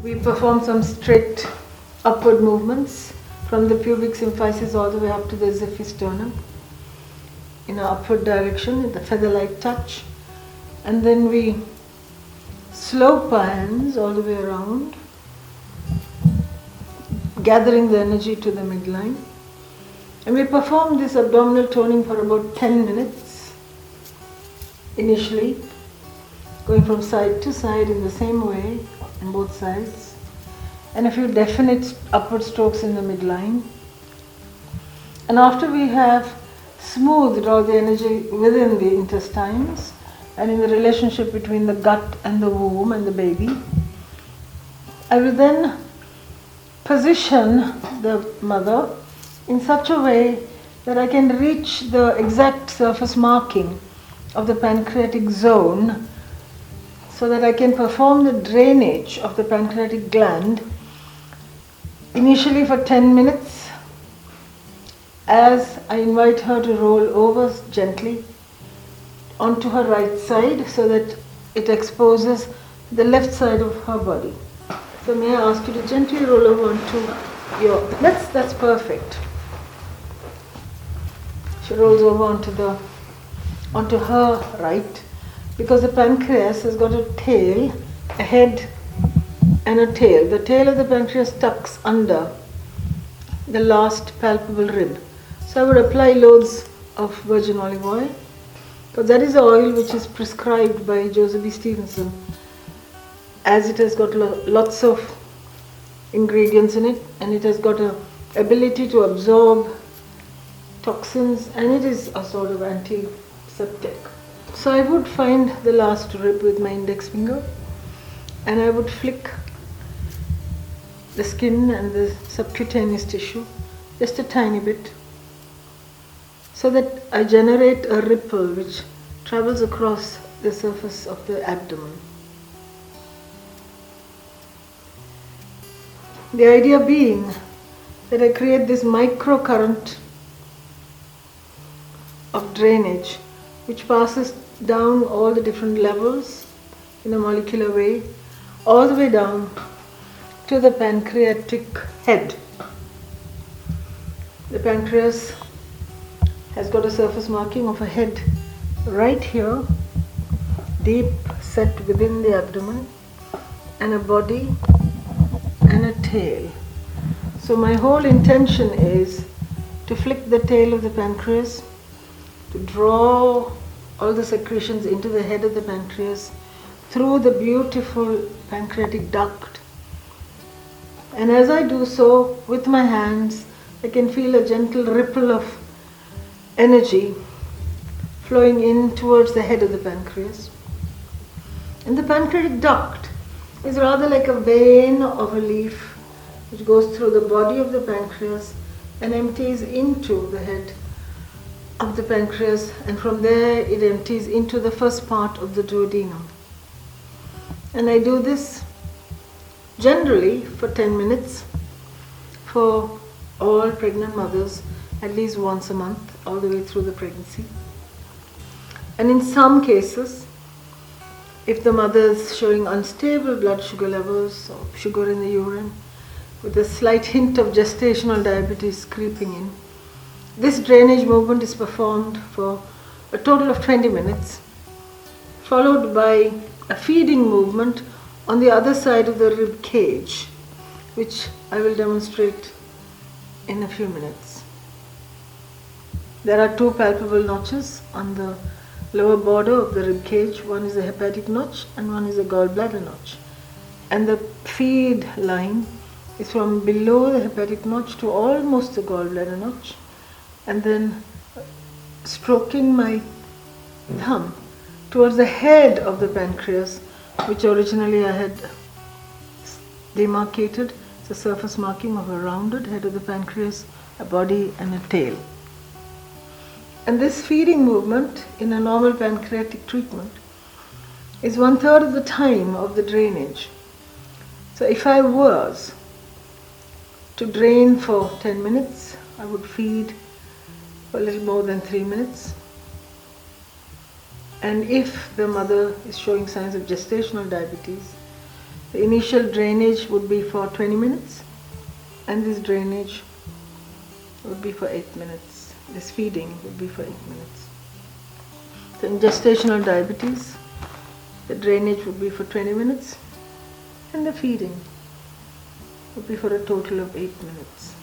We perform some straight upward movements from the pubic symphysis all the way up to the xiphisternum in an upward direction with the feather-like touch. And then we slope our hands all the way around, gathering the energy to the midline. And we perform this abdominal toning for about 10 minutes initially, going from side to side in the same way on both sides, and a few definite upward strokes in the midline. And after we have smoothed all the energy within the intestines and in the relationship between the gut and the womb and the baby, I will then position the mother in such a way that I can reach the exact surface marking of the pancreatic zone, so that I can perform the drainage of the pancreatic gland initially for 10 minutes as I invite her to roll over gently onto her right side so that it exposes the left side of her body. So may I ask you to gently roll over onto your, that's perfect. She rolls over onto her right, because the pancreas has got a tail, a head and a tail. The tail of the pancreas tucks under the last palpable rib. So I would apply loads of virgin olive oil, because that is the oil which is prescribed by Joseph B. Stevenson, as it has got lots of ingredients in it, and it has got an ability to absorb toxins, and it is a sort of antiseptic. So I would find the last rib with my index finger, and I would flick the skin and the subcutaneous tissue just a tiny bit, so that I generate a ripple which travels across the surface of the abdomen. The idea being that I create this microcurrent of drainage which passes down all the different levels in a molecular way, all the way down to the pancreatic head. The pancreas has got a surface marking of a head right here, deep set within the abdomen, and a body and a tail. So my whole intention is to flick the tail of the pancreas, to draw all the secretions into the head of the pancreas through the beautiful pancreatic duct. And as I do so with my hands, I can feel a gentle ripple of energy flowing in towards the head of the pancreas. And the pancreatic duct is rather like a vein of a leaf which goes through the body of the pancreas and empties into the head of the pancreas, and from there it empties into the first part of the duodenum. And I do this generally for 10 minutes for all pregnant mothers, at least once a month, all the way through the pregnancy. And in some cases, if the mother is showing unstable blood sugar levels or sugar in the urine, with a slight hint of gestational diabetes creeping in, this drainage movement is performed for a total of 20 minutes, followed by a feeding movement on the other side of the rib cage, which I will demonstrate in a few minutes. There are two palpable notches on the lower border of the rib cage. One is a hepatic notch and one is a gallbladder notch. And the feed line is from below the hepatic notch to almost the gallbladder notch, and then stroking my thumb towards the head of the pancreas, which originally I had demarcated. It's a surface marking of a rounded head of the pancreas, a body and a tail. And this feeding movement in a normal pancreatic treatment is 1/3 of the time of the drainage. So if I was to drain for 10 minutes, I would feed for a little more than 3 minutes. And if the mother is showing signs of gestational diabetes, The initial drainage would be for 20 minutes and this drainage would be for 8 minutes. This feeding would be for 8 minutes. So in gestational diabetes, the drainage would be for 20 minutes and the feeding would be for a total of 8 minutes.